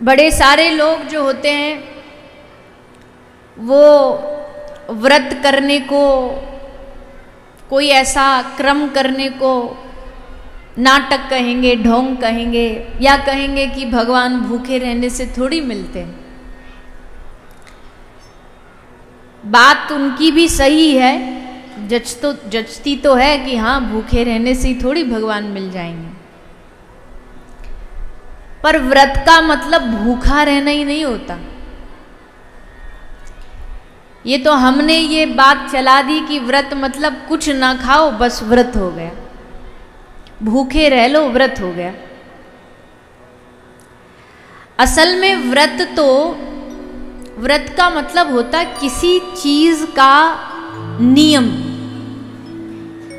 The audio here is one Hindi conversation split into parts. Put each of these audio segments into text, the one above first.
बड़े सारे लोग जो होते हैं वो व्रत करने को, कोई ऐसा क्रम करने को नाटक कहेंगे, ढोंग कहेंगे, या कहेंगे कि भगवान भूखे रहने से थोड़ी मिलते हैं। बात उनकी भी सही है, जचती तो है कि हाँ भूखे रहने से ही थोड़ी भगवान मिल जाएंगे, पर व्रत का मतलब भूखा रहना ही नहीं होता। ये तो हमने ये बात चला दी कि व्रत मतलब कुछ ना खाओ बस व्रत हो गया, भूखे रह लो व्रत हो गया। असल में व्रत का मतलब होता किसी चीज का नियम,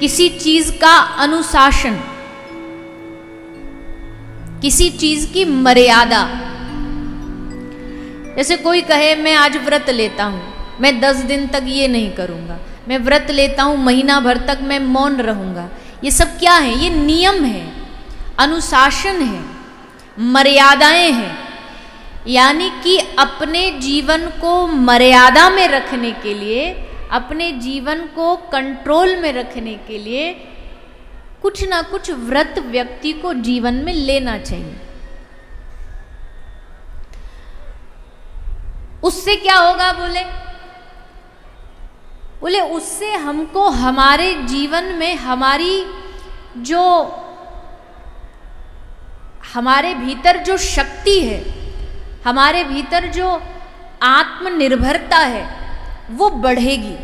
किसी चीज का अनुशासन, किसी चीज की मर्यादा। जैसे कोई कहे मैं आज व्रत लेता हूं, मैं 10 दिन तक ये नहीं करूंगा, मैं व्रत लेता हूं महीना भर तक मैं मौन रहूंगा। ये सब क्या है? ये नियम है, अनुशासन है, मर्यादाएं हैं। यानी कि अपने जीवन को मर्यादा में रखने के लिए, अपने जीवन को कंट्रोल में रखने के लिए कुछ ना कुछ व्रत व्यक्ति को जीवन में लेना चाहिए। उससे क्या होगा? बोले उससे हमको हमारे जीवन में हमारे भीतर जो शक्ति है, हमारे भीतर जो आत्मनिर्भरता है वो बढ़ेगी।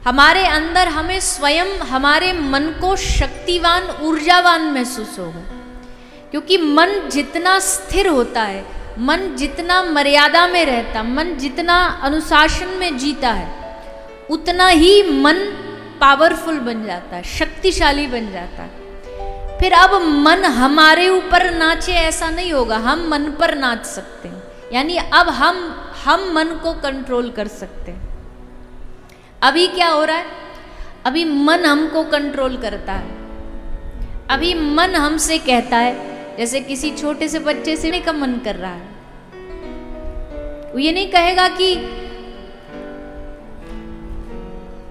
हमारे अंदर हमें स्वयं हमारे मन को शक्तिवान, ऊर्जावान महसूस होगा। क्योंकि मन जितना स्थिर होता है, मन जितना मर्यादा में रहता, मन जितना अनुशासन में जीता है, उतना ही मन पावरफुल बन जाता है, शक्तिशाली बन जाता है। फिर अब मन हमारे ऊपर नाचे ऐसा नहीं होगा, हम मन पर नाच सकते हैं। यानी अब हम मन को कंट्रोल कर सकते हैं। अभी क्या हो रहा है? अभी मन हमको कंट्रोल करता है। अभी मन हमसे कहता है, जैसे किसी छोटे से बच्चे से का मन कर रहा है, वो ये नहीं कहेगा कि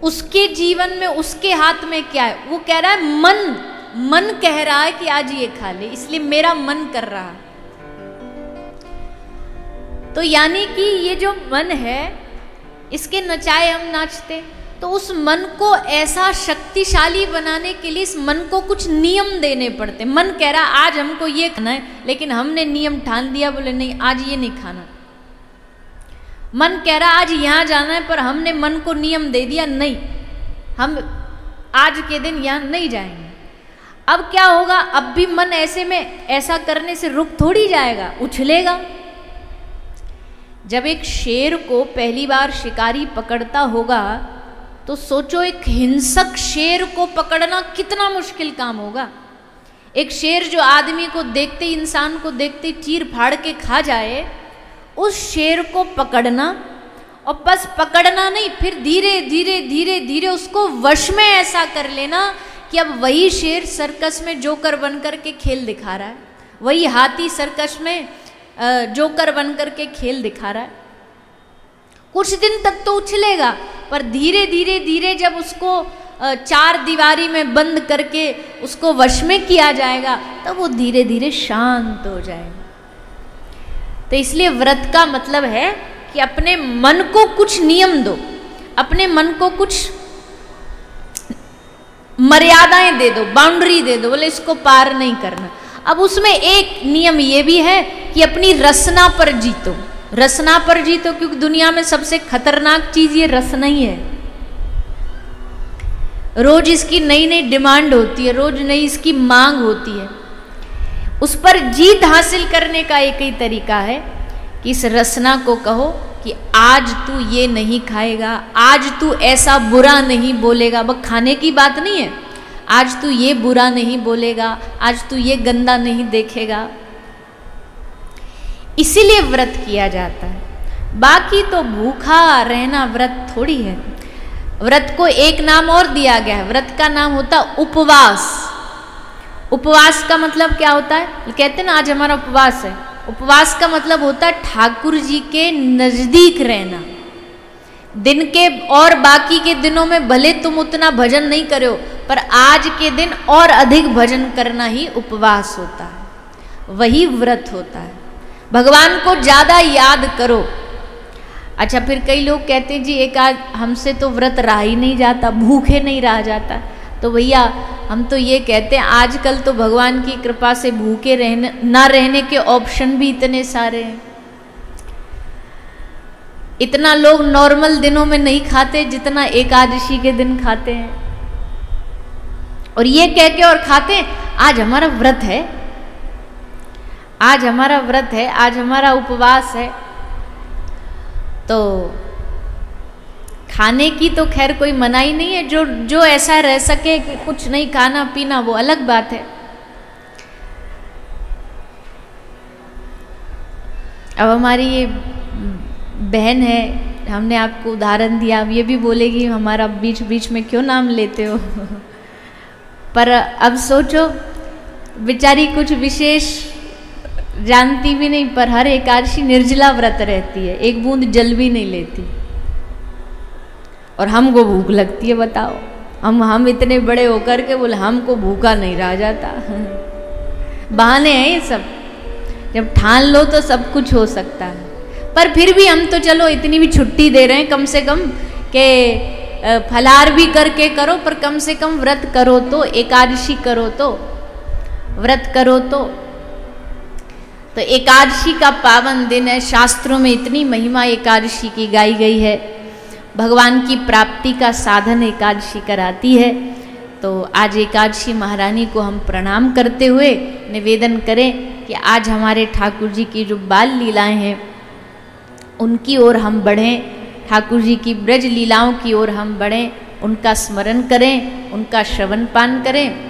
उसके जीवन में उसके हाथ में क्या है। वो कह रहा है मन कह रहा है कि आज ये खा ले, इसलिए मेरा मन कर रहा है। तो यानी कि ये जो मन है, इसके नचाए हम नाचते। तो उस मन को ऐसा शक्तिशाली बनाने के लिए इस मन को कुछ नियम देने पड़ते। मन कह रहा आज हमको ये खाना है, लेकिन हमने नियम ठान दिया, बोले नहीं आज ये नहीं खाना। मन कह रहा आज यहां जाना है, पर हमने मन को नियम दे दिया नहीं, हम आज के दिन यहां नहीं जाएंगे। अब क्या होगा? अब भी मन ऐसे में ऐसा करने से रुक थोड़ी जाएगा, उछलेगा। जब एक शेर को पहली बार शिकारी पकड़ता होगा तो सोचो एक हिंसक शेर को पकड़ना कितना मुश्किल काम होगा। एक शेर जो आदमी को देखते ही, इंसान को देखते ही चीर फाड़ के खा जाए, उस शेर को पकड़ना, और बस पकड़ना नहीं, फिर धीरे धीरे धीरे धीरे उसको वश में ऐसा कर लेना कि अब वही शेर सर्कस में जोकर बनकर के खेल दिखा रहा है, वही हाथी सर्कस में जोकर बनकर के खेल दिखा रहा है। कुछ दिन तक तो उछलेगा, पर धीरे धीरे धीरे जब उसको 4 दीवारी में बंद करके उसको वश में किया जाएगा, तब वो धीरे धीरे शांत हो जाएगा। तो इसलिए व्रत का मतलब है कि अपने मन को कुछ नियम दो, अपने मन को कुछ मर्यादाएं दे दो, बाउंड्री दे दो, बोले इसको पार नहीं करना। अब उसमें एक नियम ये भी है कि अपनी रसना पर जीतो, रसना पर जीतो, क्योंकि दुनिया में सबसे खतरनाक चीज ये रसना ही है। रोज इसकी नई नई डिमांड होती है, रोज नई इसकी मांग होती है। उस पर जीत हासिल करने का एक ही तरीका है कि इस रसना को कहो कि आज तू ये नहीं खाएगा, आज तू ऐसा बुरा नहीं बोलेगा। बस खाने की बात नहीं है, आज तू ये बुरा नहीं बोलेगा, आज तू ये गंदा नहीं देखेगा। इसीलिए व्रत किया जाता है। बाकी तो भूखा रहना व्रत थोड़ी है। व्रत को एक नाम और दिया गया है, व्रत का नाम होता उपवास। उपवास का मतलब क्या होता है? कहते हैं ना आज हमारा उपवास है। उपवास का मतलब होता है ठाकुर जी के नजदीक रहना। दिन के और बाकी के दिनों में भले तुम उतना भजन नहीं करो, पर आज के दिन और अधिक भजन करना ही उपवास होता है, वही व्रत होता है। भगवान को ज्यादा याद करो। अच्छा, फिर कई लोग कहते हैं जी एक आज हमसे तो व्रत रहा ही नहीं जाता, भूखे नहीं रहा जाता। तो भैया हम तो ये कहते हैं आजकल तो भगवान की कृपा से भूखे रहने ना रहने के ऑप्शन भी इतने सारे हैं। इतना लोग नॉर्मल दिनों में नहीं खाते जितना एकादशी के दिन खाते हैं, और ये कह के और खाते हैं आज हमारा व्रत है, आज हमारा व्रत है, आज हमारा उपवास है। तो खाने की तो खैर कोई मनाही नहीं है, जो ऐसा रह सके कि कुछ नहीं खाना पीना वो अलग बात है। अब हमारी ये बहन है, हमने आपको उदाहरण दिया, अब ये भी बोलेगी हमारा बीच बीच में क्यों नाम लेते हो। पर अब सोचो बेचारी कुछ विशेष जानती भी नहीं, पर हर एकादशी निर्जला व्रत रहती है, एक बूंद जल भी नहीं लेती, और हमको भूख लगती है। बताओ, हम इतने बड़े होकर के बोले हमको भूखा नहीं रहा जाता। बहाने हैं ये सब, जब ठान लो तो सब कुछ हो सकता है। पर फिर भी हम तो चलो इतनी भी छुट्टी दे रहे हैं कम से कम के फलाहार भी करके करो, पर कम से कम व्रत करो तो, एकादशी करो तो, व्रत करो तो एकादशी का पावन दिन है। शास्त्रों में इतनी महिमा एकादशी की गाई गई है, भगवान की प्राप्ति का साधन एकादशी कराती है। तो आज एकादशी महारानी को हम प्रणाम करते हुए निवेदन करें कि आज हमारे ठाकुर जी की जो बाल लीलाएं हैं उनकी ओर हम बढ़ें, ठाकुर जी की ब्रज लीलाओं की ओर हम बढ़ें, उनका स्मरण करें, उनका श्रवण पान करें।